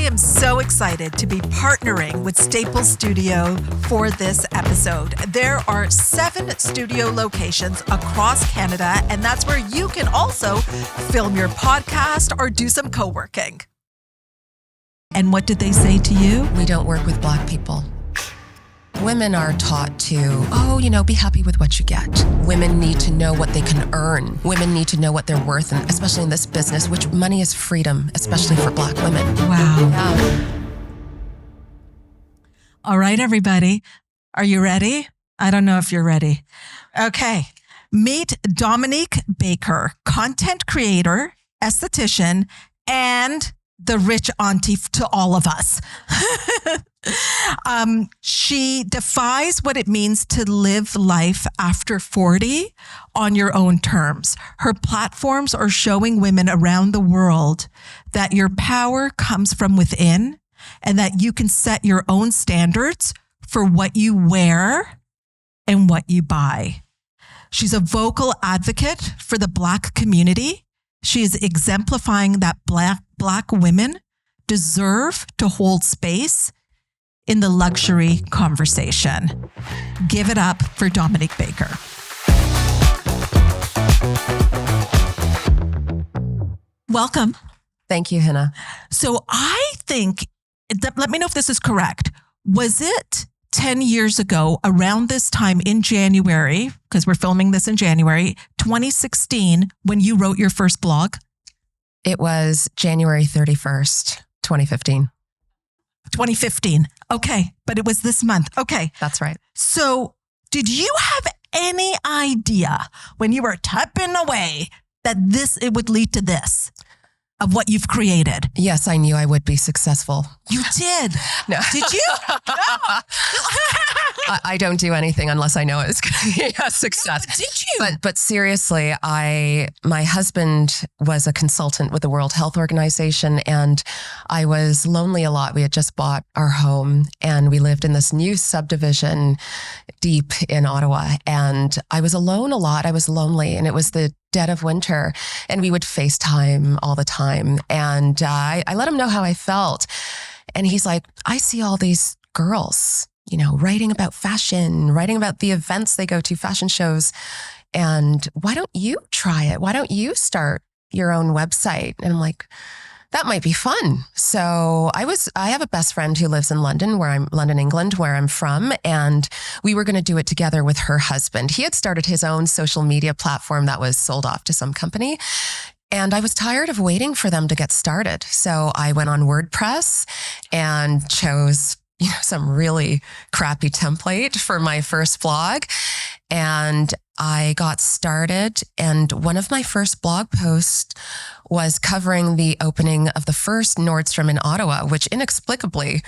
am so excited to be partnering with Staples Studio for this episode. There are 7 studio locations across Canada, and that's where you can also film your podcast or do some co-working. And what did they say to you? We don't work with Black people. Women are taught to, be happy with what you get. Women need to know what they can earn. Women need to know what they're worth, and especially in this business, which money is freedom, especially for Black women. Wow. Yeah. All right, everybody. Are you ready? I don't know if you're ready. Okay. Meet Dominique Baker, content creator, aesthetician, and the rich auntie to all of us. She defies what it means to live life after 40 on your own terms. Her platforms are showing women around the world that your power comes from within and that you can set your own standards for what you wear and what you buy. She's a vocal advocate for the Black community. She is exemplifying that Black women deserve to hold space in the luxury conversation. Give it up for Dominique Baker. Welcome. Thank you, Hina. So I think, let me know if this is correct. Was it 10 years ago, around this time in January, because we're filming this in January, 2016, when you wrote your first blog? It was January 31st, 2015. 2015. Okay. But it was this month. Okay. That's right. So did you have any idea when you were typing away that it would lead to this, of what you've created? Yes, I knew I would be successful. You did? No. Did you? No. I don't do anything unless I know it's going to be a success. No, did you? But seriously, my husband was a consultant with the World Health Organization, and I was lonely a lot. We had just bought our home and we lived in this new subdivision deep in Ottawa, and I was alone a lot. I was lonely, and it was the dead of winter, and we would FaceTime all the time. And I let him know how I felt. And he's like, I see all these girls, writing about fashion, writing about the events they go to, fashion shows. And why don't you try it? Why don't you start your own website? And I'm like, that might be fun. So I have a best friend who lives in London, England, where I'm from. And we were going to do it together with her husband. He had started his own social media platform that was sold off to some company. And I was tired of waiting for them to get started. So I went on WordPress and chose some really crappy template for my first blog. And I got started, and one of my first blog posts was covering the opening of the first Nordstrom in Ottawa, which inexplicably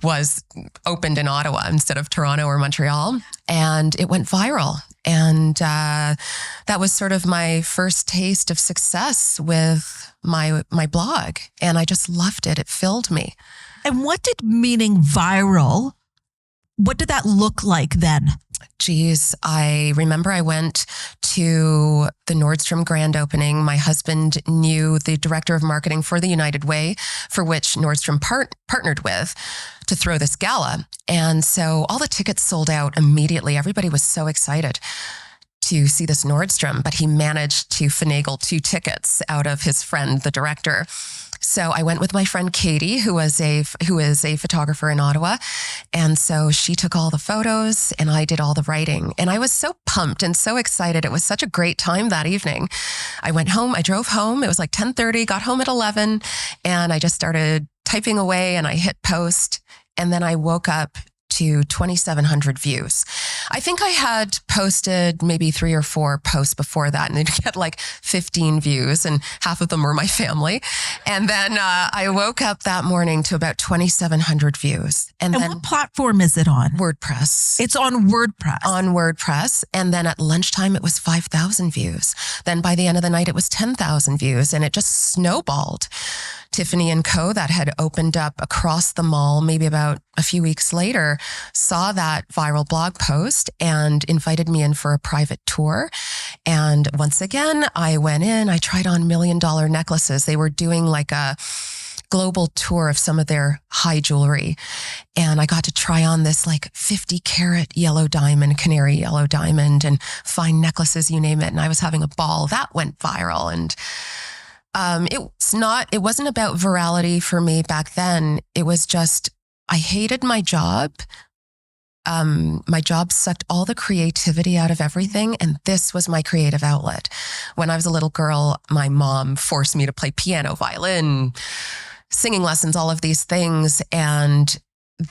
was opened in Ottawa instead of Toronto or Montreal. And it went viral. And that was sort of my first taste of success with my blog. And I just loved it. It filled me. And what did meaning viral, what did that look like then? Geez, I remember I went to the Nordstrom grand opening. My husband knew the director of marketing for the United Way, for which Nordstrom partnered with, to throw this gala. And so all the tickets sold out immediately. Everybody was so excited to see this Nordstrom, but he managed to finagle 2 tickets out of his friend, the director. So I went with my friend Katie, who is a photographer in Ottawa. And so she took all the photos and I did all the writing. And I was so pumped and so excited. It was such a great time that evening. I went home, I drove home. It was like 10:30, got home at 11, and I just started typing away and I hit post. And then I woke up to 2,700 views. I think I had posted maybe 3 or 4 posts before that, and it'd get like 15 views, and half of them were my family. And then I woke up that morning to about 2,700 views. And then what platform is it on? WordPress. It's on WordPress. On WordPress. And then at lunchtime, it was 5,000 views. Then by the end of the night, it was 10,000 views, and it just snowballed. Tiffany & Co. that had opened up across the mall maybe about a few weeks later saw that viral blog post and invited me in for a private tour. And once again, I went in, I tried on $1 million necklaces. They were doing like a global tour of some of their high jewelry. And I got to try on this like 50 carat yellow diamond, canary yellow diamond, and fine necklaces, you name it. And I was having a ball. That went viral. And it wasn't about virality for me back then. It was just, I hated my job. My job sucked all the creativity out of everything. And this was my creative outlet. When I was a little girl, my mom forced me to play piano, violin, singing lessons, all of these things. And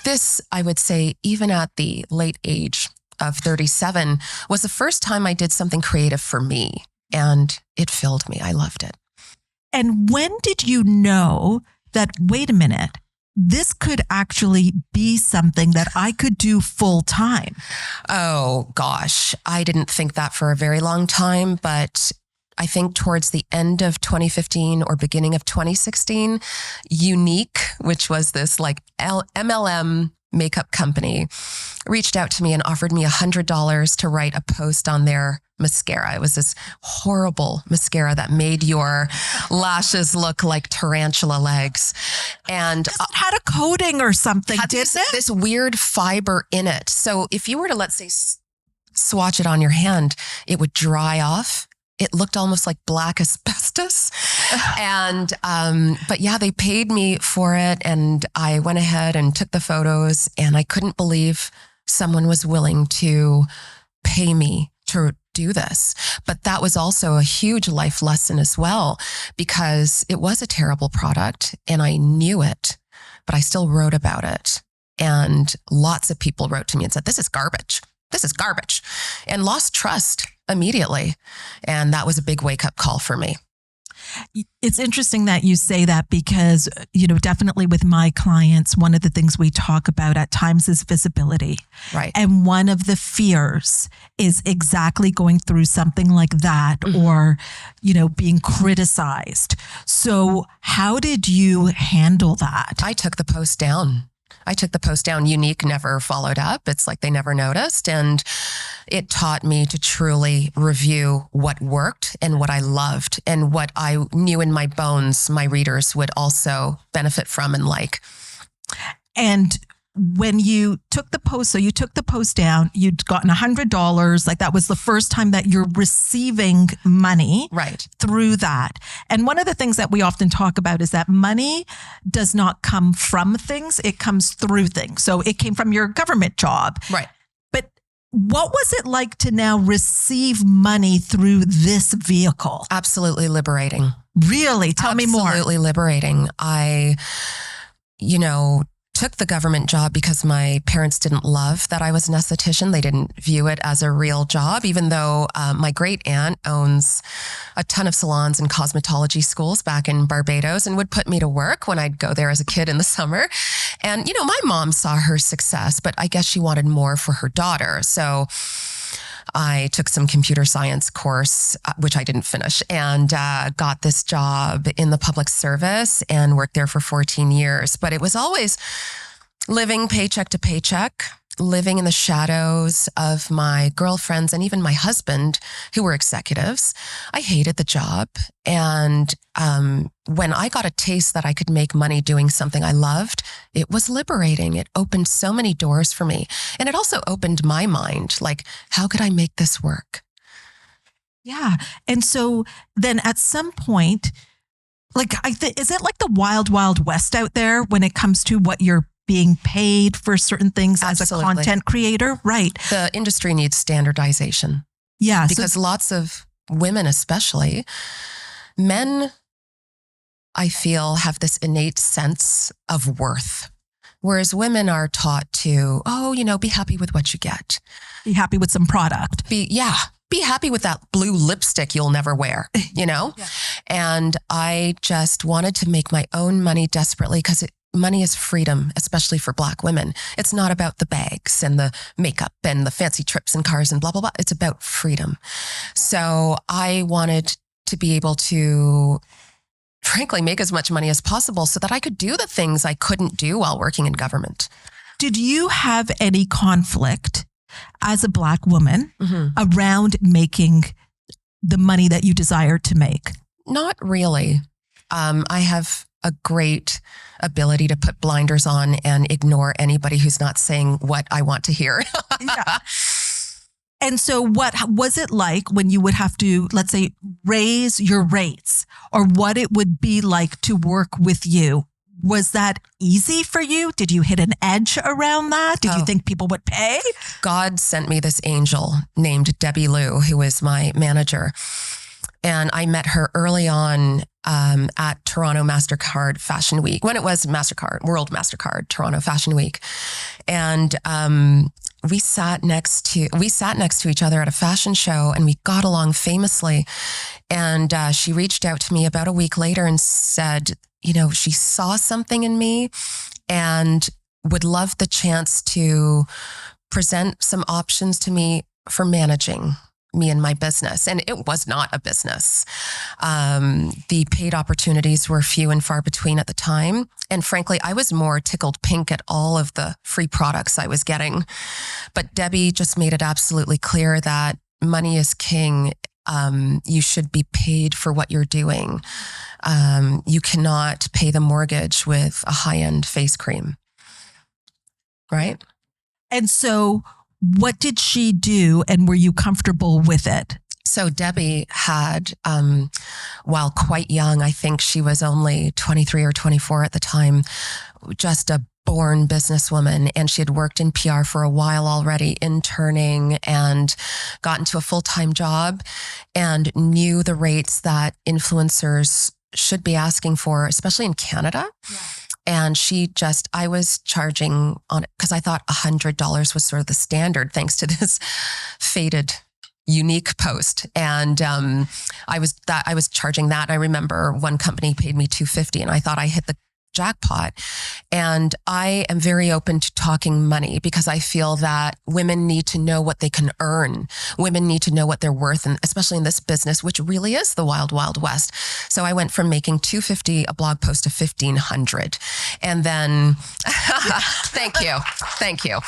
this, I would say, even at the late age of 37, was the first time I did something creative for me. And it filled me. I loved it. And when did you know that, wait a minute, this could actually be something that I could do full time? Oh, gosh. I didn't think that for a very long time, but I think towards the end of 2015 or beginning of 2016, Unique, which was this like MLM makeup company, reached out to me and offered me $100 to write a post on their mascara. It was this horrible mascara that made your lashes look like tarantula legs. And it had a coating or something, didn't it? This weird fiber in it. So if you were to, let's say, swatch it on your hand, it would dry off. It looked almost like black asbestos. And, but yeah, they paid me for it. And I went ahead and took the photos, and I couldn't believe someone was willing to pay me to do this. But that was also a huge life lesson as well, because it was a terrible product and I knew it, but I still wrote about it. And lots of people wrote to me and said, this is garbage. This is garbage, and lost trust immediately. And that was a big wake-up call for me. It's interesting that you say that, because, definitely with my clients, one of the things we talk about at times is visibility. Right. And one of the fears is exactly going through something like that, or, being criticized. So how did you handle that? I took the post down. Unique never followed up. It's like they never noticed. And it taught me to truly review what worked and what I loved and what I knew in my bones my readers would also benefit from and like. And when you took the post, so you took the post down, you'd gotten $100, like that was the first time that you're receiving money through that. And one of the things that we often talk about is that money does not come from things, it comes through things. So it came from your government job. Right. But what was it like to now receive money through this vehicle? Absolutely liberating. Really? Tell me more. Absolutely liberating. I, took the government job because my parents didn't love that I was an esthetician. They didn't view it as a real job, even though my great aunt owns a ton of salons and cosmetology schools back in Barbados and would put me to work when I'd go there as a kid in the summer. And, my mom saw her success, but I guess she wanted more for her daughter. So I took some computer science course, which I didn't finish, and got this job in the public service and worked there for 14 years. But it was always living paycheck to paycheck, living in the shadows of my girlfriends and even my husband, who were executives. I hated the job. And when I got a taste that I could make money doing something I loved, it was liberating. It opened so many doors for me. And it also opened my mind, like, how could I make this work? Yeah. And so then at some point, like, is it like the wild, wild west out there when it comes to what you're being paid for certain things? Absolutely. As a content creator? Right. The industry needs standardization. Yeah. Because lots of women, especially men, I feel, have this innate sense of worth. Whereas women are taught to, be happy with what you get. Be happy with some product. Be happy with that blue lipstick you'll never wear, Yeah. And I just wanted to make my own money desperately, because money is freedom, especially for Black women. It's not about the bags and the makeup and the fancy trips and cars and blah, blah, blah. It's about freedom. So I wanted to be able to, frankly, make as much money as possible so that I could do the things I couldn't do while working in government. Did you have any conflict as a Black woman around making the money that you desired to make? Not really. I have a great ability to put blinders on and ignore anybody who's not saying what I want to hear. Yeah. And so what was it like when you would have to, let's say, raise your rates, or what it would be like to work with you? Was that easy for you? Did you hit an edge around that? Did you think people would pay? God sent me this angel named Debbie Liu, who is my manager. And I met her early on at Toronto MasterCard Fashion Week, when it was MasterCard, World MasterCard, Toronto Fashion Week. And we sat next to each other at a fashion show, and we got along famously. And she reached out to me about a week later and said, she saw something in me and would love the chance to present some options to me for managing me and my business. And it was not a business. The paid opportunities were few and far between at the time. And frankly, I was more tickled pink at all of the free products I was getting. But Debbie just made it absolutely clear that money is king. You should be paid for what you're doing. You cannot pay the mortgage with a high-end face cream. Right? And so what did she do, and were you comfortable with it? So Debbie had, while quite young, I think she was only 23 or 24 at the time, just a born businesswoman, and she had worked in PR for a while already, interning, and got into a full-time job and knew the rates that influencers should be asking for, especially in Canada. Yeah. And I was charging on it because I thought $100 was sort of the standard, thanks to this faded unique post. And I was charging that. I remember one company paid me $250, and I thought I hit the jackpot. And I am very open to talking money because I feel that women need to know what they can earn. Women need to know what they're worth, and especially in this business, which really is the wild, wild west. So I went from making $250 a blog post to $1,500. And then, thank you.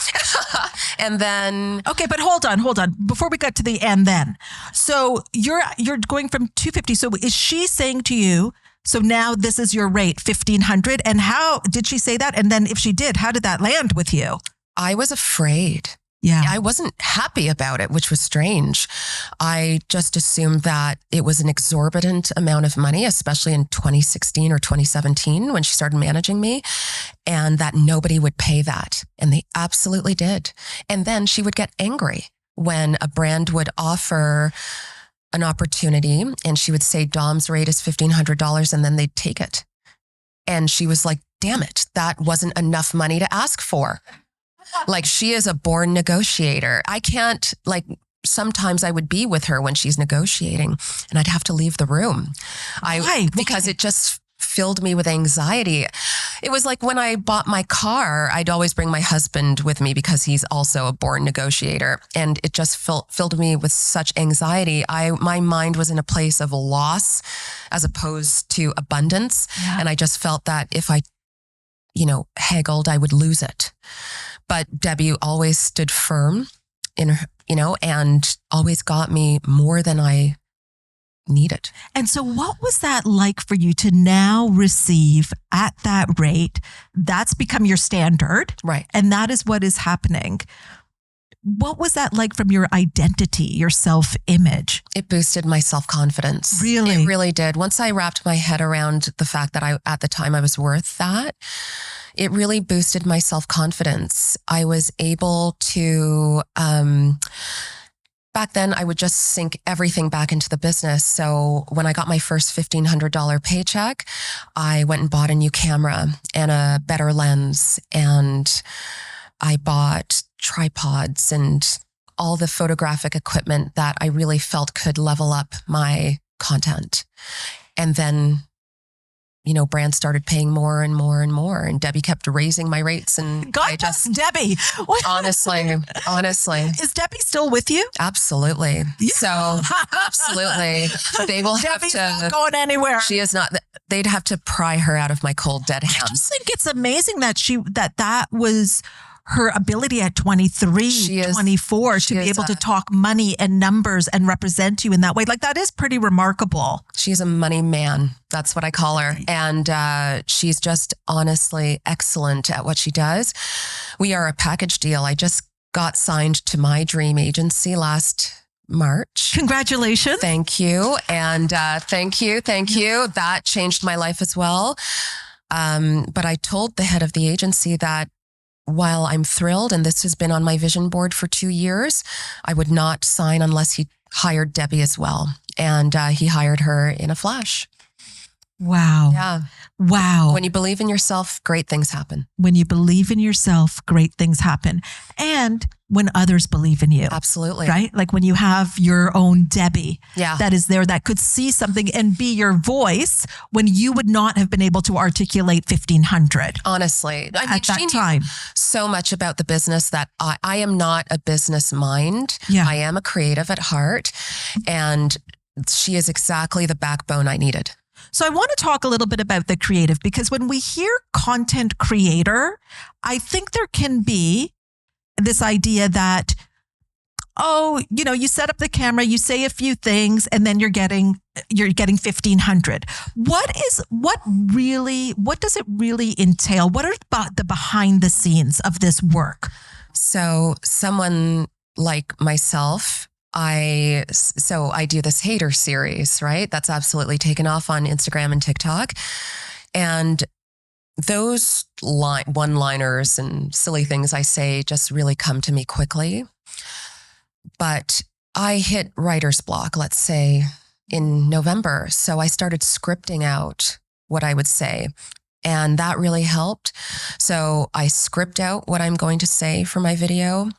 And then. Okay, but hold on. Before we got to the and then. So you're going from $250. So is she saying to you, so now this is your rate, $1,500. And how did she say that? And then if she did, how did that land with you? I was afraid. Yeah. I wasn't happy about it, which was strange. I just assumed that it was an exorbitant amount of money, especially in 2016 or 2017 when she started managing me, and that nobody would pay that. And they absolutely did. And then she would get angry when a brand would offer an opportunity, and she would say, Dom's rate is $1,500, and then they'd take it. And she was like, damn it, that wasn't enough money to ask for. Like, she is a born negotiator. I can't, sometimes I would be with her when she's negotiating, and I'd have to leave the room. Why? Because it just filled me with anxiety. It was like when I bought my car, I'd always bring my husband with me because he's also a born negotiator. And it just filled me with such anxiety. My mind was in a place of loss as opposed to abundance. Yeah. And I just felt that if I, haggled, I would lose it. But Debbie always stood firm in her, and always got me more than I needed. And so what was that like for you to now receive at that rate? That's become your standard. Right. And that is what is happening. What was that like from your identity, your self-image? It boosted my self-confidence. Really? It really did. Once I wrapped my head around the fact that at the time I was worth that, it really boosted my self-confidence. I was able to, back then, I would just sink everything back into the business. So when I got my first $1,500 paycheck, I went and bought a new camera and a better lens. And I bought tripods and all the photographic equipment that I really felt could level up my content. And then, brands started paying more and more and more. And Debbie kept raising my rates. And God bless Debbie. Honestly. Is Debbie still with you? Absolutely. Yeah. So absolutely. They will Debbie's have to. Not going anywhere. She is not. They'd have to pry her out of my cold, dead hands. I just think it's amazing that that was her ability at 23, 24 to be able to talk money and numbers and represent you in that way. Like, that is pretty remarkable. She's a money man. That's what I call her. And she's just honestly excellent at what she does. We are a package deal. I just got signed to my dream agency last March. Congratulations. Thank you. And thank you. That changed my life as well. But I told the head of the agency that while I'm thrilled, and this has been on my vision board for 2 years, I would not sign unless he hired Debbie as well. And he hired her in a flash. Wow. Yeah. Wow. When you believe in yourself, great things happen. When you believe in yourself, great things happen. And when others believe in you. Absolutely. Right? Like when you have your own Debbie that is there, that could see something and be your voice when you would not have been able to articulate 1,500. Honestly. I mean, at that time. So much about the business that I am not a business mind. Yeah. I am a creative at heart. And she is exactly the backbone I needed. So I want to talk a little bit about the creative, because when we hear content creator, I think there can be this idea that, you set up the camera, you say a few things, and then you're getting 1,500. What does it really entail? What are the behind the scenes of this work? So someone like myself, I do this hater series, right? That's absolutely taken off on Instagram and TikTok. And those one-liners and silly things I say just really come to me quickly. But I hit writer's block, let's say, in November. So I started scripting out what I would say. And that really helped. So I script out what I'm going to say for my video.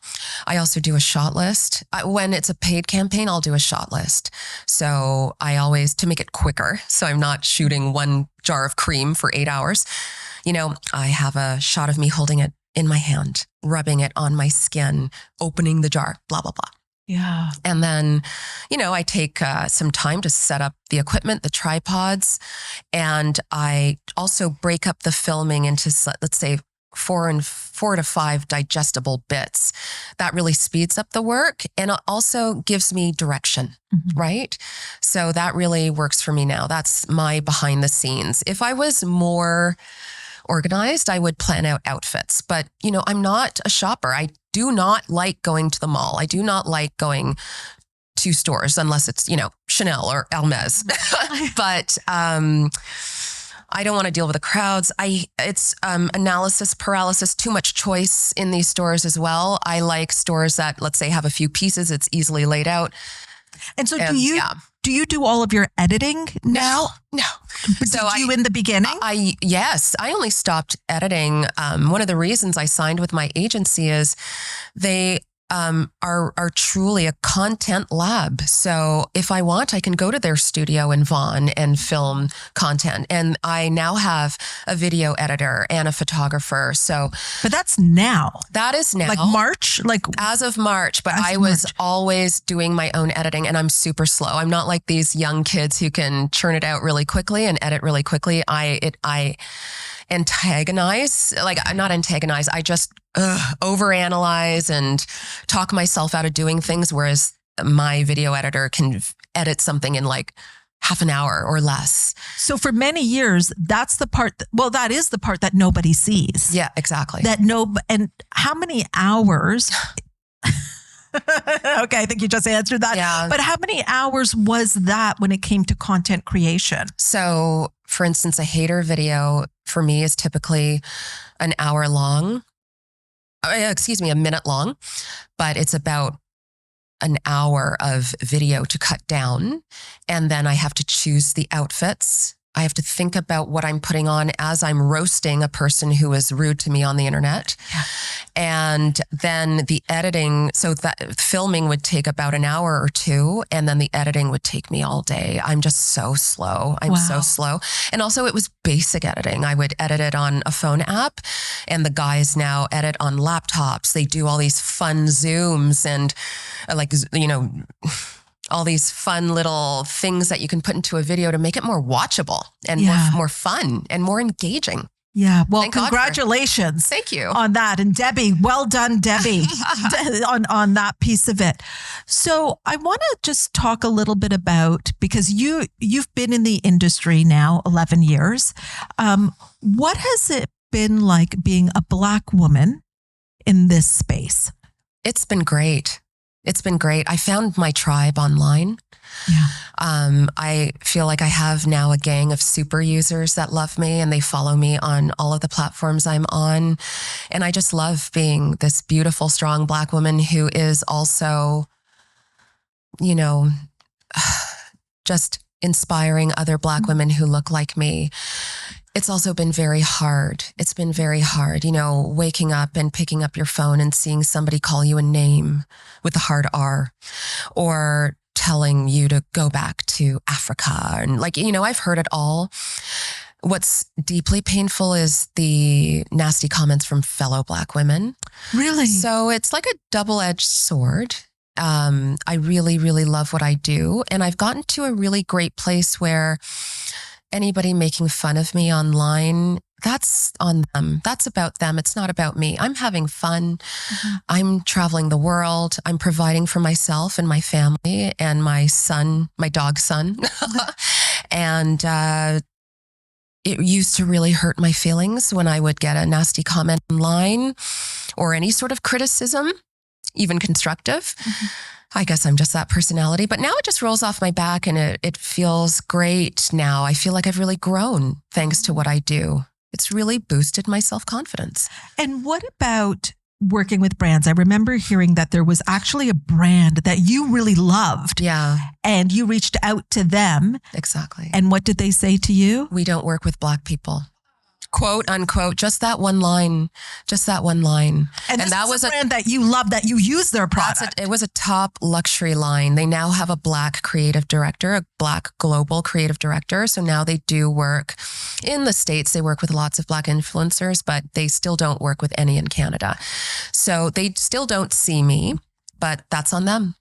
I also do a shot list. When it's a paid campaign, I'll do a shot list. So I always, to make it quicker, so I'm not shooting one jar of cream for 8 hours, I have a shot of me holding it in my hand, rubbing it on my skin, opening the jar, blah, blah, blah. Yeah. And then, I take some time to set up the equipment, the tripods, and I also break up the filming into, let's say, 4 to 5 digestible bits. That really speeds up the work, and it also gives me direction, right? So that really works for me now. That's my behind the scenes. If I was more organized, I would plan out outfits. But, I'm not a shopper. I do not like going to the mall. I do not like going to stores unless it's, Chanel or Hermes. But I don't want to deal with the crowds. It's analysis paralysis, too much choice in these stores as well. I like stores that, let's say, have a few pieces. It's easily laid out. And so do you do all of your editing now? No. So did you in the beginning? Yes, I only stopped editing. One of the reasons I signed with my agency is they are truly a content lab. So if I want, I can go to their studio in Vaughan and film content. And I now have a video editor and a photographer. But that's now. That is now. Like March? As of March. But I was always doing my own editing, and I'm super slow. I'm not like these young kids who can churn it out really quickly and edit really quickly. I just overanalyze and talk myself out of doing things, whereas my video editor can edit something in like half an hour or less. So for many years, that's the part, that is the part that nobody sees. Yeah, exactly. And how many hours... Okay, I think you just answered that. Yeah. But how many hours was that when it came to content creation? So, for instance, a hater video for me is typically an hour long. A minute long, but it's about an hour of video to cut down. And then I have to choose the outfits. I have to think about what I'm putting on as I'm roasting a person who is rude to me on the internet. Yeah. And then the editing, so that filming would take about an hour or 2, and then the editing would take me all day. I'm just so slow. I'm so slow. And also it was basic editing. I would edit it on a phone app, and the guys now edit on laptops. They do all these fun zooms and all these fun little things that you can put into a video to make it more watchable and more fun and more engaging. Yeah. Well, Thank God congratulations. Thank you. On that. And Debbie, well done, Debbie, on that piece of it. So I want to just talk a little bit about, because you've been in the industry now 11 years. What has it been like being a Black woman in this space? It's been great. It's been great. I found my tribe online. Yeah. I feel like I have now a gang of super users that love me and they follow me on all of the platforms I'm on. And I just love being this beautiful, strong Black woman who is also, you know, just inspiring other Black women who look like me. It's also been very hard. It's been very hard, you know, waking up and picking up your phone and seeing somebody call you a name with a hard R, or telling you to go back to Africa. And like, you know, I've heard it all. What's deeply painful is the nasty comments from fellow Black women. Really? So it's like a double-edged sword. I really, really love what I do. And I've gotten to a really great place where anybody making fun of me online, that's on them. That's about them. It's not about me. I'm having fun. Mm-hmm. I'm traveling the world. I'm providing for myself and my family and my son, my dog son. And it used to really hurt my feelings when I would get a nasty comment online or any sort of criticism, even constructive. Mm-hmm. I guess I'm just that personality, but now it just rolls off my back and it feels great now. I feel like I've really grown thanks to what I do. It's really boosted my self-confidence. And what about working with brands? I remember hearing that there was actually a brand that you really loved. Yeah. And you reached out to them. Exactly. And what did they say to you? We don't work with Black people. Quote unquote, just that one line, And that was a brand that you love, that you use their product. It was a top luxury line. They now have a Black creative director, a Black global creative director. So now they do work in the States. They work with lots of Black influencers, but they still don't work with any in Canada. So they still don't see me, but that's on them.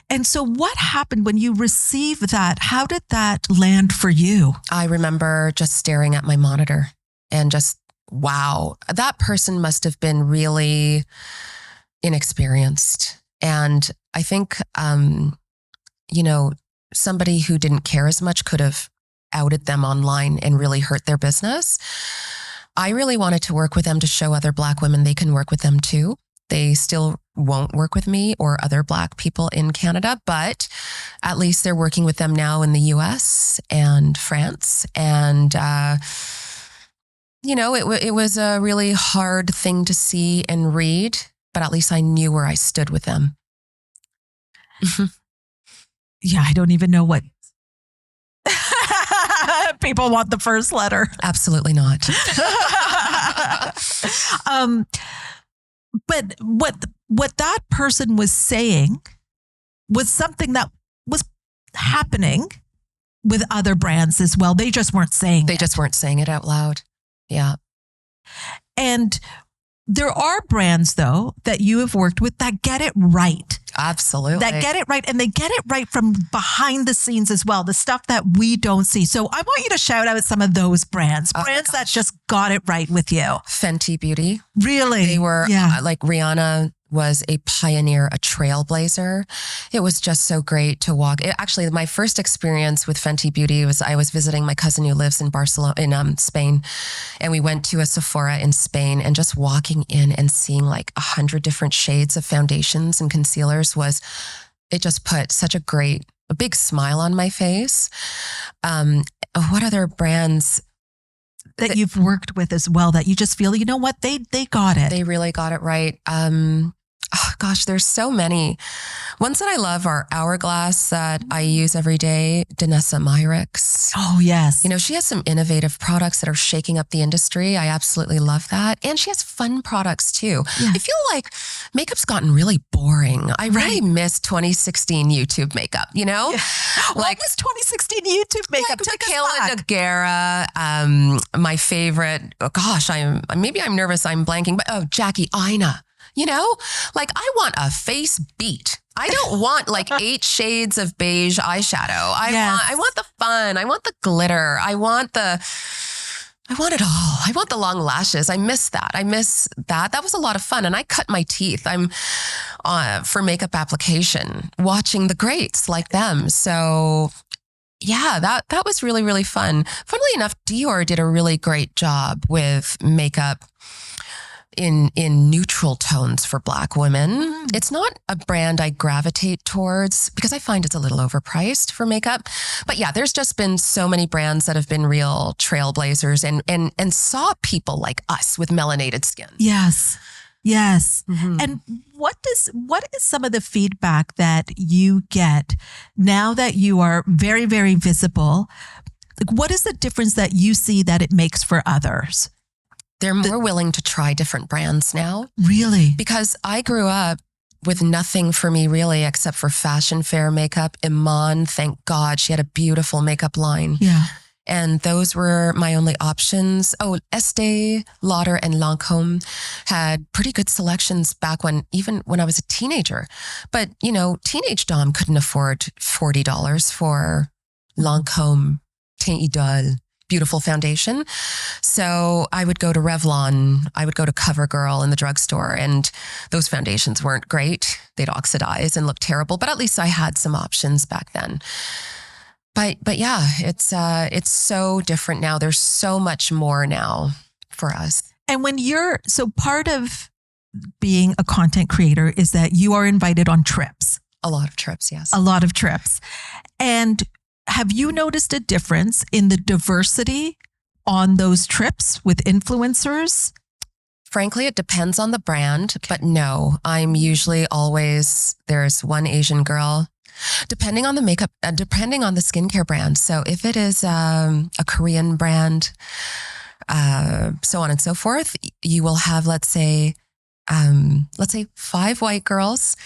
And so what happened when you received that? How did that land for you? I remember just staring at my monitor. And just, wow, that person must have been really inexperienced. And I think, you know, somebody who didn't care as much could have outed them online and really hurt their business. I really wanted to work with them to show other Black women they can work with them too. They still won't work with me or other Black people in Canada, but at least they're working with them now in the US and France. And, you know, it was a really hard thing to see and read, but at least I knew where I stood with them. Yeah, I don't even know what people want the first letter. Absolutely not. But what that person was saying was something that was happening with other brands as well. They just weren't saying They just weren't saying it out loud. Yeah. And there are brands, though, that you have worked with that get it right. Absolutely. That get it right. And they get it right from behind the scenes as well. The stuff that we don't see. So I want you to shout out some of those brands. Brands that just got it right with you. Fenty Beauty. Really? They were like Rihanna was a pioneer, a trailblazer. It was just so great to walk. Actually, my first experience with Fenty Beauty was I was visiting my cousin who lives in Barcelona, in Spain. And we went to a Sephora in Spain, and just walking in and seeing like 100 different shades of foundations and concealers it just put such a big smile on my face. What other brands that you've worked with as well that you just feel, you know what, they got it. They really got it right. Oh gosh, there's so many. Ones that I love are Hourglass that I use every day. Danessa Myricks. Oh, yes. You know, she has some innovative products that are shaking up the industry. I absolutely love that. And she has fun products too. Yeah. I feel like makeup's gotten really boring. I really miss 2016 YouTube makeup, you know? Yeah. Like, what was 2016 YouTube makeup? Like Michaela Noguera, my favorite, maybe I'm nervous I'm blanking, but Jackie Aina. You know, like I want a face beat. I don't want like 8 shades of beige eyeshadow. I want the fun. I want the glitter. I want the I want it all. I want the long lashes. I miss that. That was a lot of fun. And I cut my teeth. I'm for makeup application, watching the greats like them. So yeah, that was really, really fun. Funnily enough, Dior did a really great job with makeup in neutral tones for Black women. It's not a brand I gravitate towards because I find it's a little overpriced for makeup. But yeah, there's just been so many brands that have been real trailblazers and saw people like us with melanated skin. Yes. Yes. And what is some of the feedback that you get now that you are very, very visible? Like, what is the difference that you see that it makes for others? They're more willing to try different brands now. Really? Because I grew up with nothing for me really except for fashion fair makeup. Iman, thank God, she had a beautiful makeup line. Yeah. And those were my only options. Oh, Estee Lauder and Lancôme had pretty good selections back even when I was a teenager. But, teenage Dom couldn't afford $40 for Lancôme Teint Idole. Beautiful foundation. So I would go to Revlon, I would go to CoverGirl in the drugstore, and those foundations weren't great. They'd oxidize and look terrible, but at least I had some options back then. But yeah, it's so different now. There's so much more now for us. And so part of being a content creator is that you are invited on trips. A lot of trips, yes. A lot of trips. And have you noticed a difference in the diversity on those trips with influencers? Frankly, it depends on the brand, but no, I'm usually always, there's one Asian girl, depending on the makeup, depending on the skincare brand. So if it is a Korean brand, so on and so forth, you will have, let's say 5 white girls,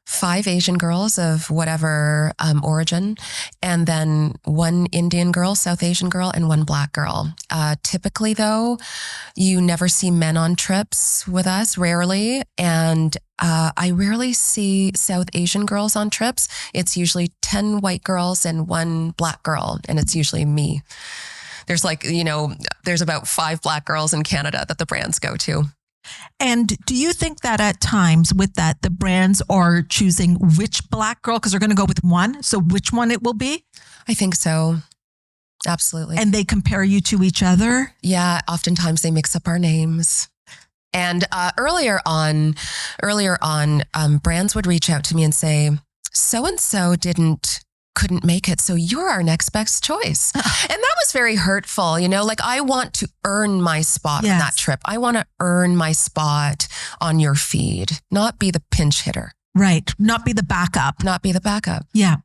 5 Asian girls of whatever origin, and then 1 Indian girl, South Asian girl, and 1 Black girl. Typically, though, you never see men on trips with us, rarely. And I rarely see South Asian girls on trips. It's usually 10 white girls and 1 Black girl, and it's usually me. There's there's about 5 Black girls in Canada that the brands go to. And do you think that at times with that, the brands are choosing which Black girl, because they're going to go with one, so which one it will be? I think so. Absolutely. And they compare you to each other? Yeah, oftentimes they mix up our names. And earlier on, brands would reach out to me and say, so-and-so couldn't make it, so you're our next best choice. And that was very hurtful, I want to earn my spot on that trip. I want to earn my spot on your feed, not be the pinch hitter. Right. Not be the backup. Yeah.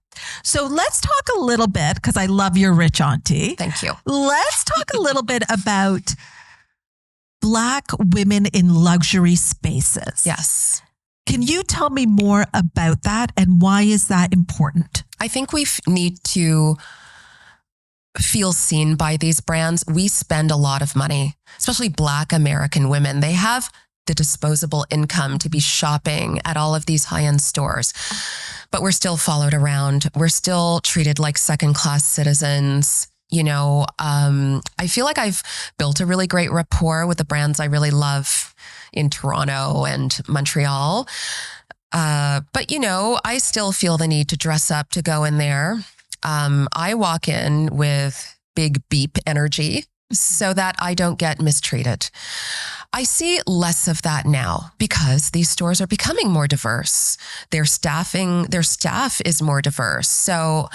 So let's talk a little bit, because I love your rich auntie. Thank you. Let's talk a little bit about Black women in luxury spaces. Yes. Can you tell me more about that, and why is that important? I think we need to feel seen by these brands. We spend a lot of money, especially Black American women. They have the disposable income to be shopping at all of these high-end stores, but we're still followed around. We're still treated like second-class citizens. I feel like I've built a really great rapport with the brands I really love in Toronto and Montreal. But I still feel the need to dress up to go in there. I walk in with big beep energy so that I don't get mistreated. I see less of that now because these stores are becoming more diverse. Their staff is more diverse. So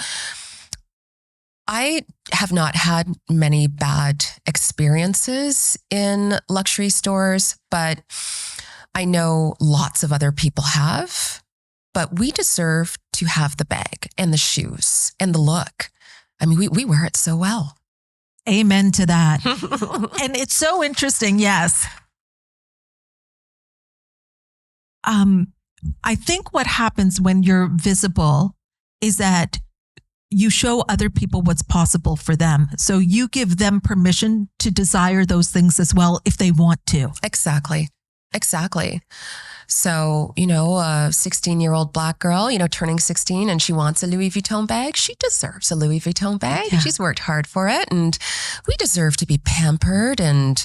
I have not had many bad experiences in luxury stores, but I know lots of other people have. But we deserve to have the bag and the shoes and the look. I mean, we wear it so well. Amen to that. And it's so interesting. Yes. I think what happens when you're visible is that you show other people what's possible for them. So you give them permission to desire those things as well if they want to. Exactly. Exactly. So, you know, a 16-year-old Black girl, you know, turning 16 and she wants a Louis Vuitton bag. She deserves a Louis Vuitton bag. Yeah. She's worked hard for it. And we deserve to be pampered and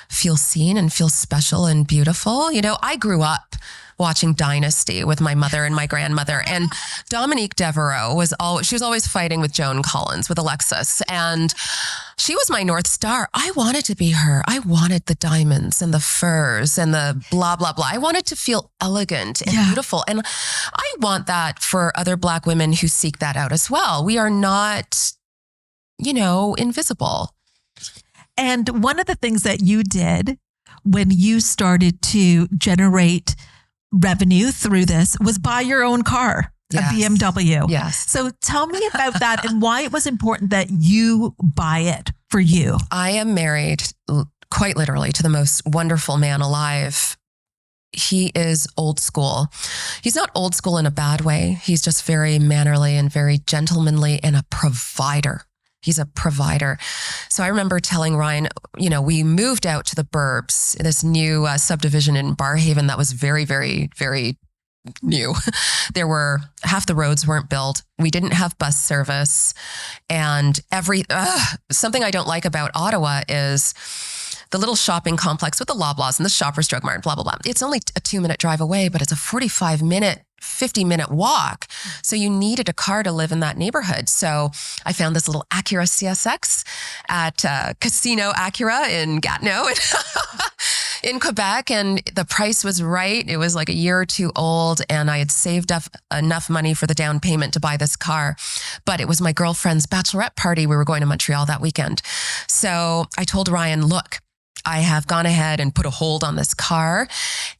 feel seen and feel special and beautiful. You know, I grew up watching Dynasty with my mother and my grandmother. And Dominique Devereaux she was always fighting with Joan Collins, with Alexis. And she was my North Star. I wanted to be her. I wanted the diamonds and the furs and the blah, blah, blah. I wanted to feel elegant and beautiful. And I want that for other Black women who seek that out as well. We are not, you know, invisible. And one of the things that you did when you started to generate revenue through this was buy your own car, a BMW. Yes. So tell me about that and why it was important that you buy it for you. I am married quite literally to the most wonderful man alive. He is old school. He's not old school in a bad way. He's just very mannerly and very gentlemanly and a provider. He's a provider. So I remember telling Ryan, you know, we moved out to the burbs, this new subdivision in Barrhaven that was very, very, very new. There were half the roads weren't built. We didn't have bus service. And something I don't like about Ottawa is the little shopping complex with the Loblaws and the Shoppers Drug Mart, blah, blah, blah. It's only a 2-minute drive away, but it's a 50-minute walk. So you needed a car to live in that neighborhood. So I found this little Acura CSX at Casino Acura in Gatineau in Quebec. And the price was right. It was like a year or two old. And I had saved up enough money for the down payment to buy this car. But it was my girlfriend's bachelorette party. We were going to Montreal that weekend. So I told Ryan, look, I have gone ahead and put a hold on this car.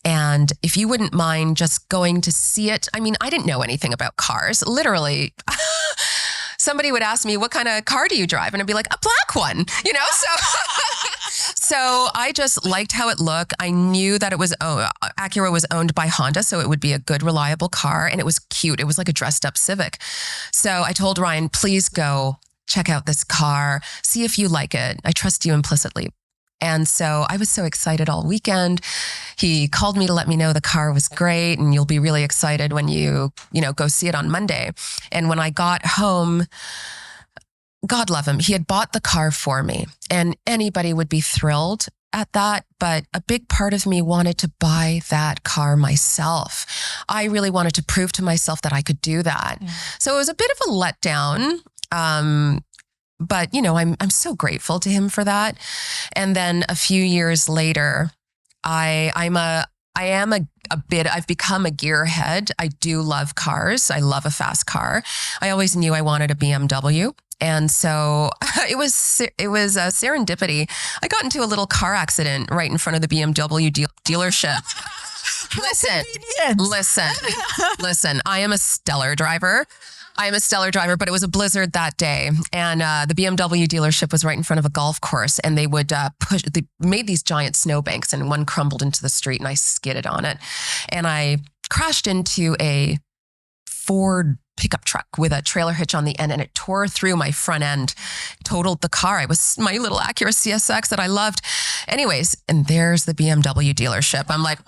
And if you wouldn't mind just going to see it. I mean, I didn't know anything about cars. Literally, somebody would ask me, what kind of car do you drive? And I'd be like, a black one, you know? So I just liked how it looked. I knew that Acura was owned by Honda, so it would be a good, reliable car. And it was cute. It was like a dressed up Civic. So I told Ryan, please go check out this car. See if you like it. I trust you implicitly. And so I was so excited all weekend. He called me to let me know the car was great and you'll be really excited when you go see it on Monday. And when I got home, God love him, he had bought the car for me and anybody would be thrilled at that. But a big part of me wanted to buy that car myself. I really wanted to prove to myself that I could do that. Yeah. So it was a bit of a letdown. But, you know, I'm so grateful to him for that. And then a few years later, I've become a gearhead. I do love cars. I love a fast car. I always knew I wanted a BMW. And so it was a serendipity. I got into a little car accident right in front of the BMW dealership. Listen, I am a stellar driver. But it was a blizzard that day. And the BMW dealership was right in front of a golf course. And they would they made these giant snowbanks and one crumbled into the street and I skidded on it. And I crashed into a Ford pickup truck with a trailer hitch on the end and it tore through my front end, totaled the car. It was my little Acura CSX that I loved. Anyways, and there's the BMW dealership. I'm like,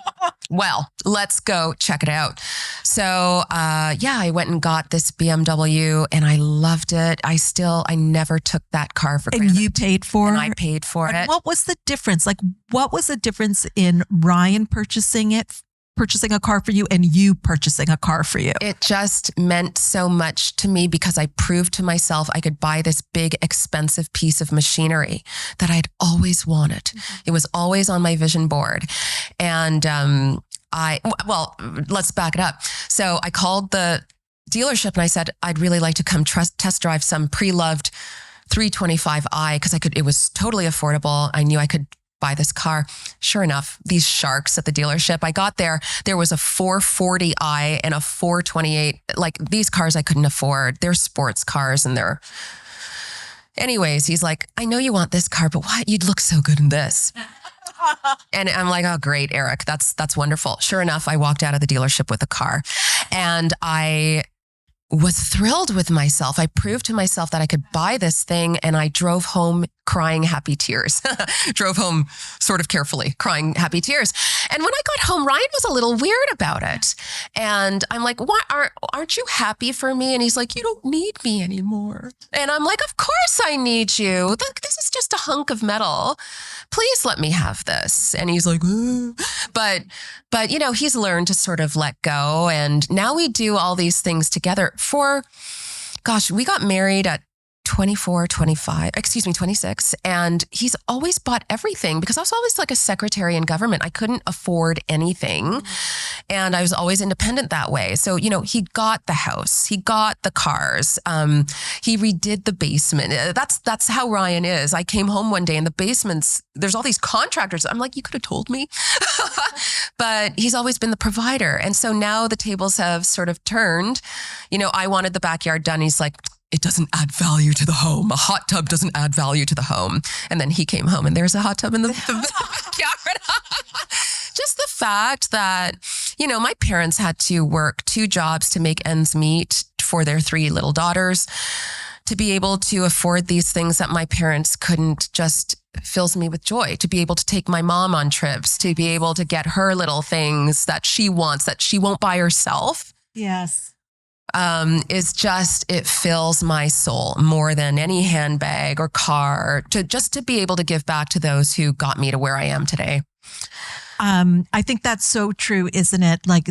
well, let's go check it out. So, I went and got this BMW and I loved it. I never took that car for granted. And you paid for it? And I paid for it. What was the difference? Like, what was the difference in Ryan purchasing a car for you and you purchasing a car for you? It just meant so much to me because I proved to myself I could buy this big, expensive piece of machinery that I'd always wanted. Mm-hmm. It was always on my vision board. And let's back it up. So I called the dealership and I said, I'd really like to come test drive some pre-loved 325i because it was totally affordable. I knew I could buy this car. Sure enough, these sharks at the dealership, I got there was a 440i and a 428. Like these cars I couldn't afford. They're sports cars and anyways, he's like, I know you want this car, but what? You'd look so good in this. And I'm like, oh, great, Eric. That's wonderful. Sure enough, I walked out of the dealership with a car and I was thrilled with myself. I proved to myself that I could buy this thing and I drove home crying happy tears. Drove home sort of carefully, crying happy tears. And when I got home, Ryan was a little weird about it. And I'm like, "Why aren't you happy for me?" And he's like, "You don't need me anymore." And I'm like, "Of course I need you. Look, this is just a hunk of metal. Please let me have this." And he's like, "Ugh." But he's learned to sort of let go. And now we do all these things together we got married at 26. And he's always bought everything because I was always like a secretary in government. I couldn't afford anything. And I was always independent that way. So, he got the house, he got the cars, he redid the basement. That's how Ryan is. I came home one day and the basements, there's all these contractors. I'm like, you could have told me. But he's always been the provider. And so now the tables have sort of turned. I wanted the backyard done. He's like, "It doesn't add value to the home. A hot tub doesn't add value to the home." And then he came home and there's a hot tub in the backyard. Just the fact that, my parents had to work 2 jobs to make ends meet for their 3 little daughters. To be able to afford these things that my parents couldn't just fills me with joy. To be able to take my mom on trips, to be able to get her little things that she wants, that she won't buy herself. Yes. It fills my soul more than any handbag or car, to be able to give back to those who got me to where I am today. I think that's so true, isn't it? Like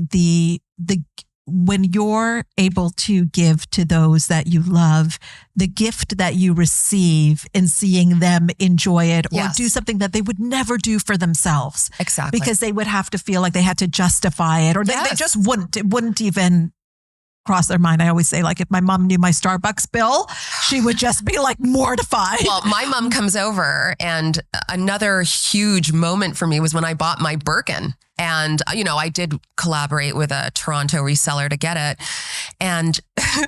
when you're able to give to those that you love, the gift that you receive in seeing them enjoy it or do something that they would never do for themselves. Exactly. Because they would have to feel like they had to justify it, or they just wouldn't. It wouldn't even cross their mind. I always say, like, if my mom knew my Starbucks bill, she would just be like mortified. Well, my mom comes over, and another huge moment for me was when I bought my Birkin. And, I did collaborate with a Toronto reseller to get it. And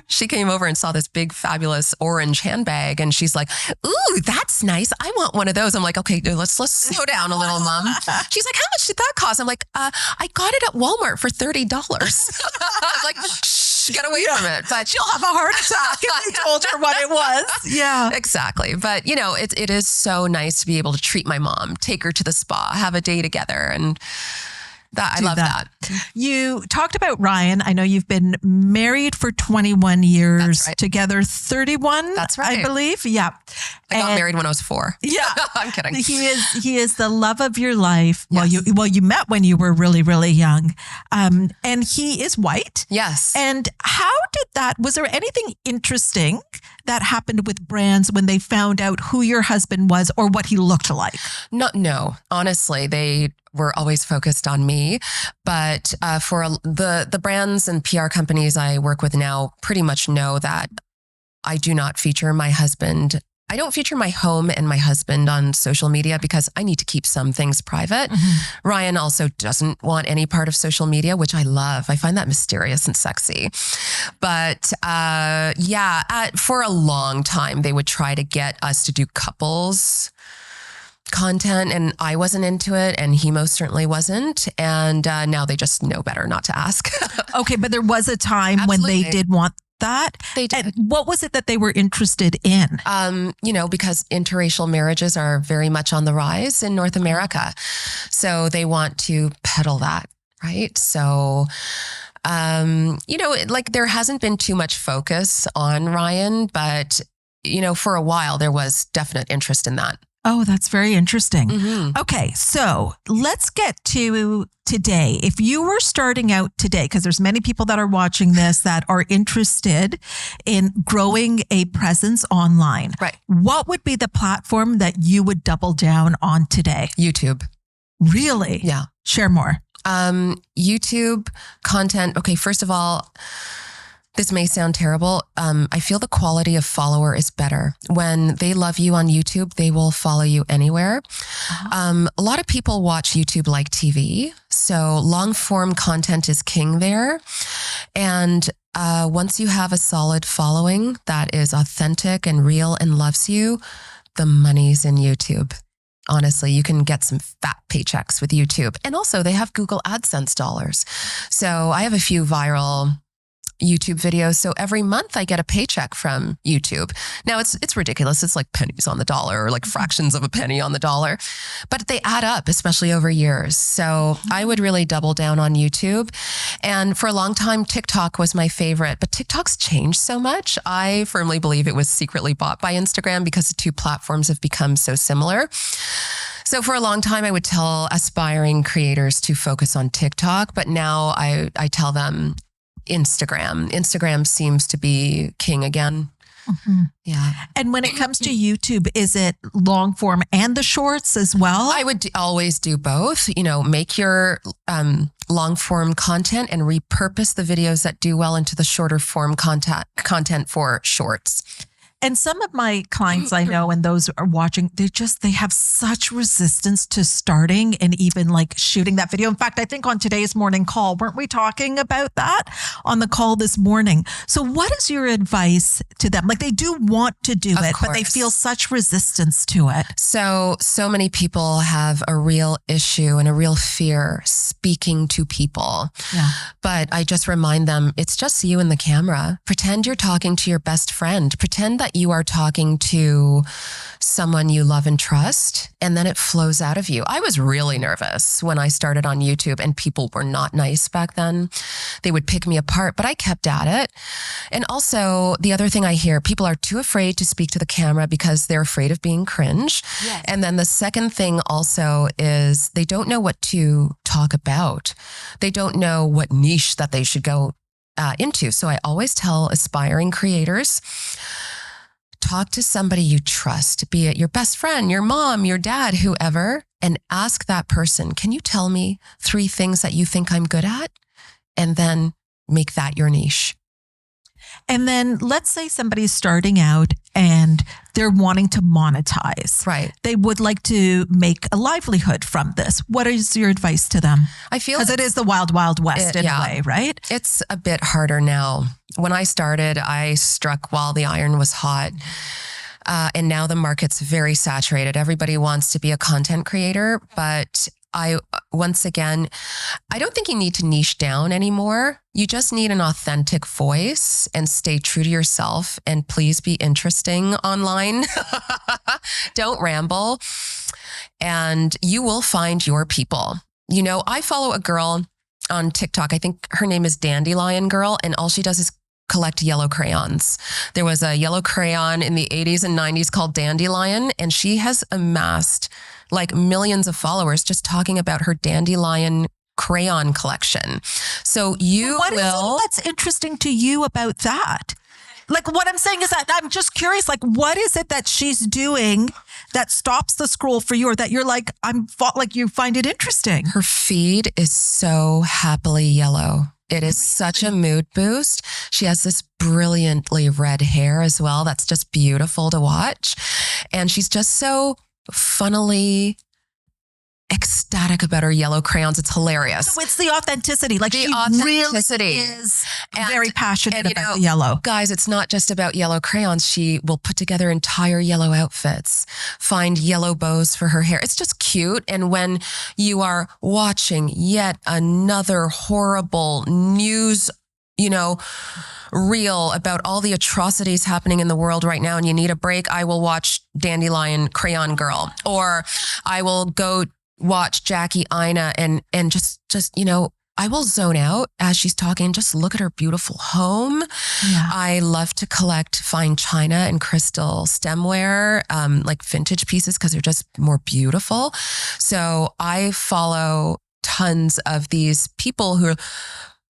she came over and saw this big, fabulous orange handbag. And she's like, "Ooh, that's nice. I want one of those." I'm like, "Okay, let's slow down a little, Mom." She's like, "How much did that cost?" I'm like, "I got it at Walmart for $30. I'm like, "Shh, get away from it." But she'll have a heart attack if you told her what it was. Yeah, exactly. But, it is so nice to be able to treat my mom, take her to the spa, have a day together. And I love that. You talked about Ryan. I know you've been married for 21 years, That's right. Together 31, That's right. I believe. Yeah. I got married when I was 4. Yeah. I'm kidding. He is the love of your life. Yes. Well, you met when you were really, really young. And he is white. Yes. And was there anything interesting that happened with brands when they found out who your husband was or what he looked like? No, honestly, they were always focused on me. But for the brands and PR companies I work with now pretty much know that I do not feature my husband. I don't feature my home and my husband on social media because I need to keep some things private. Mm-hmm. Ryan also doesn't want any part of social media, which I love. I find that mysterious and sexy. But for a long time, they would try to get us to do couples content, and I wasn't into it, and he most certainly wasn't. And now they just know better not to ask. Okay, but there was a time when they did want that. They did. And what was it that they were interested in? Because interracial marriages are very much on the rise in North America. So they want to peddle that, right? So, there hasn't been too much focus on Ryan, but, for a while there was definite interest in that. Oh, that's very interesting. Mm-hmm. Okay, so let's get to today. If you were starting out today, because there's many people that are watching this that are interested in growing a presence online, right? What would be the platform that you would double down on today? YouTube. Really? Yeah. Share more. YouTube content. Okay, first of all, this may sound terrible. I feel the quality of follower is better. When they love you on YouTube, they will follow you anywhere. Uh-huh. A lot of people watch YouTube like TV. So long form content is king there. And once you have a solid following that is authentic and real and loves you, the money's in YouTube. Honestly, you can get some fat paychecks with YouTube. And also they have Google AdSense dollars. So I have a few viral YouTube videos. So every month I get a paycheck from YouTube. Now it's ridiculous. It's like pennies on the dollar or like fractions of a penny on the dollar, but they add up, especially over years. So I would really double down on YouTube. And for a long time, TikTok was my favorite, but TikTok's changed so much. I firmly believe it was secretly bought by Instagram because the two platforms have become so similar. So for a long time, I would tell aspiring creators to focus on TikTok, but now I tell them Instagram. Instagram seems to be king again. Mm-hmm. Yeah. And when it comes to YouTube, is it long form and the shorts as well? I would always do both. Make your long form content and repurpose the videos that do well into the shorter form content for shorts. And some of my clients I know and those are watching, they have such resistance to starting and even like shooting that video. In fact, I think on today's morning call, weren't we talking about that on the call this morning? So what is your advice to them? Like they do want to do it, but they feel such resistance to it. So many people have a real issue and a real fear speaking to people. Yeah. But I just remind them, it's just you and the camera. Pretend you're talking to your best friend. Pretend that you are talking to someone you love and trust, and then it flows out of you. I was really nervous when I started on YouTube, and people were not nice back then. They would pick me apart, but I kept at it. And also, the other thing I hear, people are too afraid to speak to the camera because they're afraid of being cringe. Yes. And then the second thing also is they don't know what to talk about. They don't know what niche that they should go into. So I always tell aspiring creators, talk to somebody you trust, be it your best friend, your mom, your dad, whoever, and ask that person, can you tell me 3 things that you think I'm good at? And then make that your niche. And then let's say somebody's starting out and they're wanting to monetize. Right. They would like to make a livelihood from this. What is your advice to them? I feel because it is the wild, wild west in a way, right? It's a bit harder now. When I started, I struck while the iron was hot. And now the market's very saturated. Everybody wants to be a content creator, but once again, I don't think you need to niche down anymore. You just need an authentic voice and stay true to yourself, and please be interesting online. Don't ramble, and you will find your people. I follow a girl on TikTok. I think her name is Dandelion Girl, and all she does is collect yellow crayons. There was a yellow crayon in the 80s and 90s called Dandelion, and she has amassed like millions of followers just talking about her Dandelion crayon collection. So what's interesting to you about that? Like what I'm saying is that I'm just curious, like what is it that she's doing that stops the scroll for you, or that you're like, you find it interesting? Her feed is so happily yellow. It is such a mood boost. She has this brilliantly red hair as well. That's just beautiful to watch. And she's just so funnily ecstatic about her yellow crayons. It's hilarious. So it's the authenticity. Like the she authenticity really is very passionate about the yellow. Guys, it's not just about yellow crayons. She will put together entire yellow outfits, find yellow bows for her hair. It's just cute. And when you are watching yet another horrible news, reel about all the atrocities happening in the world right now and you need a break, I will watch Dandelion Crayon Girl, or I will go watch Jackie Ina and just I will zone out as she's talking, just look at her beautiful home. Yeah. I love to collect fine china and crystal stemware, like vintage pieces, because they're just more beautiful. So I follow tons of these people who are,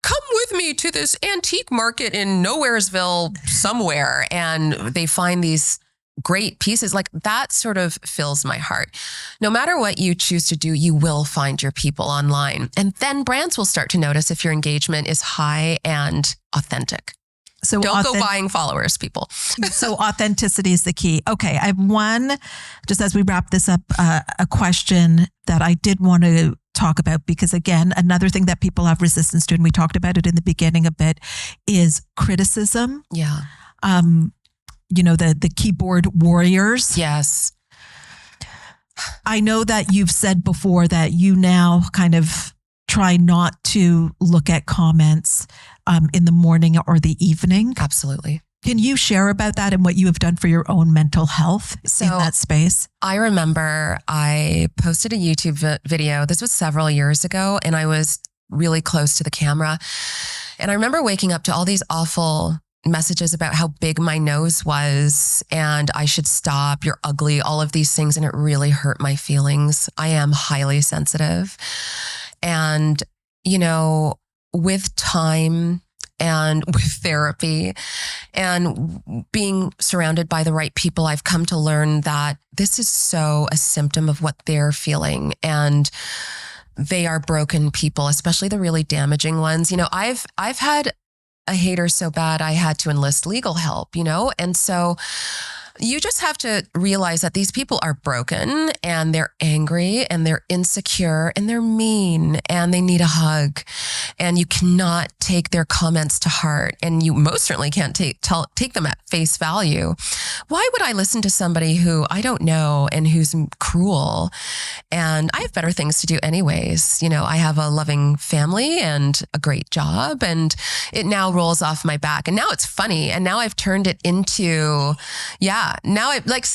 come with me to this antique market in Nowheresville somewhere. And they find these great pieces. Like that sort of fills my heart. No matter what you choose to do, you will find your people online. And then brands will start to notice if your engagement is high and authentic. So don't go buying followers, people. So authenticity is the key. Okay. I have one, just as we wrap this up, a question that I did want to talk about, because again, another thing that people have resistance to, and we talked about it in the beginning a bit, is criticism. Yeah. The keyboard warriors. Yes. I know that you've said before that you now kind of try not to look at comments in the morning or the evening. Absolutely. Can you share about that and what you have done for your own mental health in that space? I remember I posted a YouTube video. This was several years ago, and I was really close to the camera. And I remember waking up to all these awful messages about how big my nose was and I should stop, you're ugly, all of these things. And it really hurt my feelings. I am highly sensitive. And, you know, with time and with therapy and being surrounded by the right people, I've come to learn that this is so a symptom of what they're feeling. And they are broken people, especially the really damaging ones. You know, I've had a hater so bad I had to enlist legal help, you know? And so you just have to realize that these people are broken and they're angry and they're insecure and they're mean and they need a hug. And you cannot take their comments to heart, and you most certainly can't take them at face value. Why would I listen to somebody who I don't know and who's cruel? And I have better things to do anyways. You know, I have a loving family and a great job, and it now rolls off my back. And now it's funny. And now I've turned it into, now I like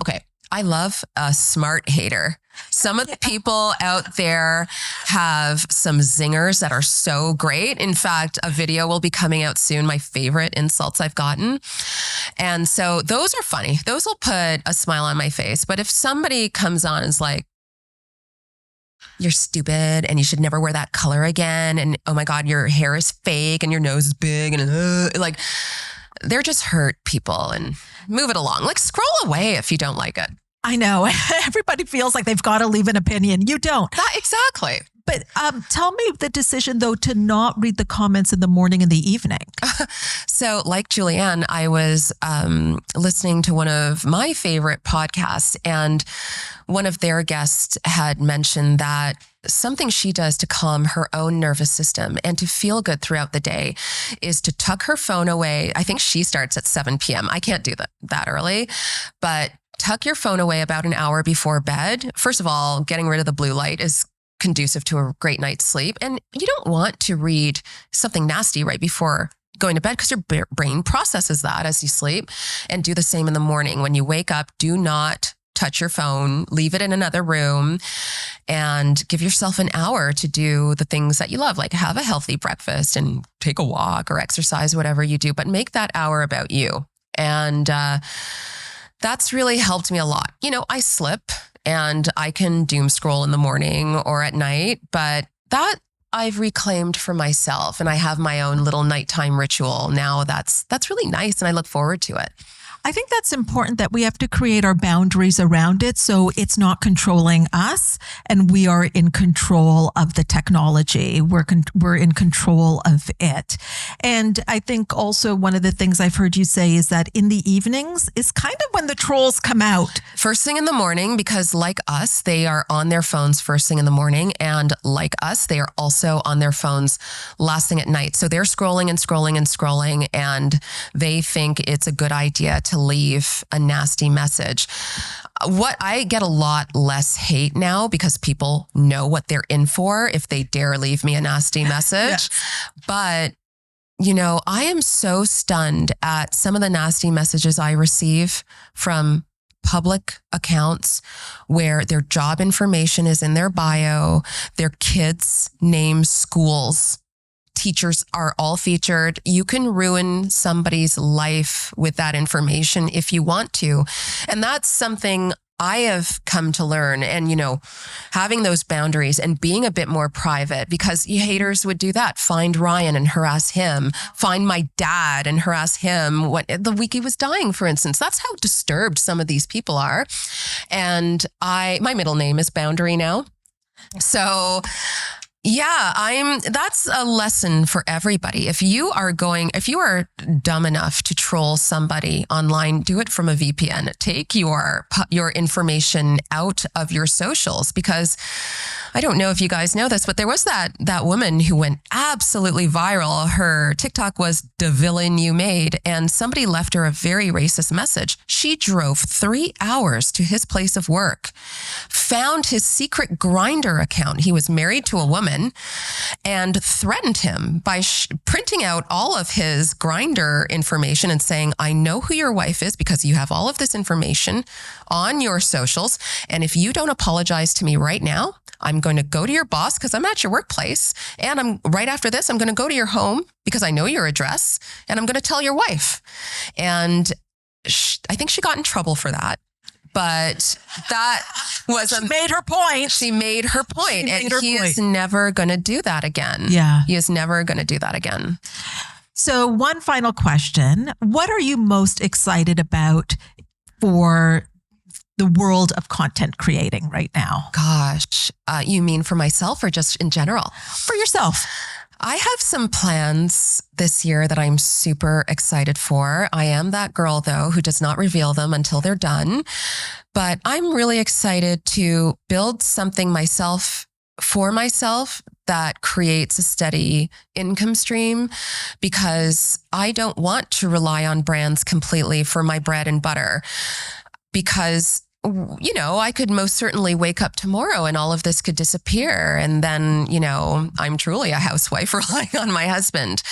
okay. I love a smart hater. Some of the people out there have some zingers that are so great. In fact, a video will be coming out soon, my favorite insults I've gotten. And so those are funny. Those will put a smile on my face. But if somebody comes on and is like, you're stupid and you should never wear that color again, and oh my God, your hair is fake and your nose is big, and like, they're just hurt people, and move it along. Like, scroll away if you don't like it. I know. Everybody feels like they've got to leave an opinion. You don't. Exactly. But tell me the decision, though, to not read the comments in the morning and the evening. So like Julianne, I was listening to one of my favorite podcasts, and one of their guests had mentioned that something she does to calm her own nervous system and to feel good throughout the day is to tuck her phone away. I think she starts at 7 p.m. I can't do that early, but tuck your phone away about an hour before bed. First of all, getting rid of the blue light is conducive to a great night's sleep. And you don't want to read something nasty right before going to bed because your brain processes that as you sleep. And do the same in the morning. When you wake up, do not touch your phone, leave it in another room, and give yourself an hour to do the things that you love, like have a healthy breakfast and take a walk or exercise, whatever you do, but make that hour about you. And that's really helped me a lot. You know, I slip and I can doom scroll in the morning or at night, but that I've reclaimed for myself, and I have my own little nighttime ritual now. That's really nice, and I look forward to it. I think that's important, that we have to create our boundaries around it so it's not controlling us and we are in control of the technology. We're in control of it. And I think also one of the things I've heard you say is that in the evenings is kind of when the trolls come out. First thing in the morning, because like us, they are on their phones first thing in the morning. And like us, they are also on their phones last thing at night. So they're scrolling and scrolling and scrolling, and they think it's a good idea to leave a nasty message. What I get a lot less hate now because people know what they're in for if they dare leave me a nasty message. Yes. But, you know, I am so stunned at some of the nasty messages I receive from public accounts where their job information is in their bio, their kids' names, schools, teachers are all featured. You can ruin somebody's life with that information if you want to. And that's something I have come to learn. And, you know, having those boundaries and being a bit more private, because you haters would do that. Find Ryan and harass him. Find my dad and harass him the week he was dying, for instance. That's how disturbed some of these people are. And my middle name is Boundary now. So yeah, that's a lesson for everybody. If you are dumb enough to troll somebody online, do it from a VPN. Take your information out of your socials, because I don't know if you guys know this, but there was that woman who went absolutely viral. Her TikTok was "The Villain You Made," and somebody left her a very racist message. She drove 3 hours to his place of work, found his secret Grindr account. He was married to a woman. woman and threatened him by printing out all of his Grindr information and saying, I know who your wife is because you have all of this information on your socials. And if you don't apologize to me right now, I'm going to go to your boss because I'm at your workplace. And right after this, I'm going to go to your home because I know your address, and I'm going to tell your wife. And I think she got in trouble for that. But that was She made her point. She made her point. And he is never going to do that again. Yeah. He is never going to do that again. So one final question. What are you most excited about for the world of content creating right now? Gosh, you mean for myself or just in general? For yourself. I have some plans this year that I'm super excited for. I am that girl, though, who does not reveal them until they're done. But I'm really excited to build something for myself that creates a steady income stream, because I don't want to rely on brands completely for my bread and butter. Because I could most certainly wake up tomorrow and all of this could disappear. And then, I'm truly a housewife relying on my husband.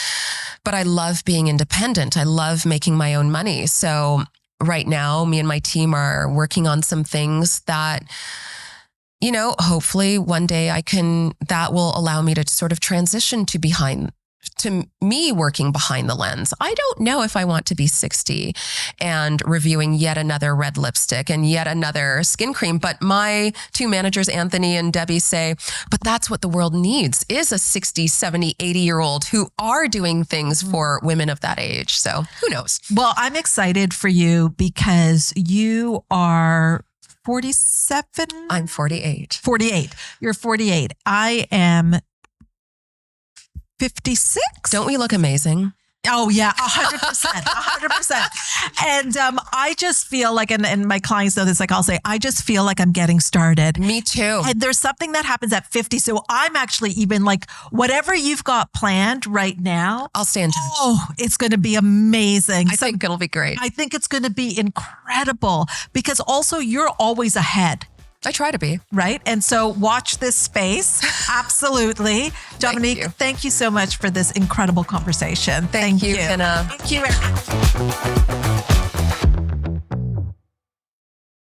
But I love being independent. I love making my own money. So right now, me and my team are working on some things that, hopefully one day that will allow me to sort of transition to me working behind the lens. I don't know if I want to be 60 and reviewing yet another red lipstick and yet another skin cream. But my two managers, Anthony and Debbie, say, but that's what the world needs, is a 60, 70, 80-year-old who are doing things for women of that age. So who knows? Well, I'm excited for you because you are 47? I'm 48. 48. You're 48. I am 56. Don't we look amazing? Oh yeah, 100%, 100%. And I just feel like, and my clients know this, like I'll say, I just feel like I'm getting started. Me too. And there's something that happens at 50. So I'm actually even like, whatever you've got planned right now, I'll stay in touch. Oh, it's going to be amazing. I think it'll be great. I think it's going to be incredible because also you're always ahead. I try to be. Right? And so watch this space. Absolutely. Dominique, thank you so much for this incredible conversation. Thank you, Hina. Thank you.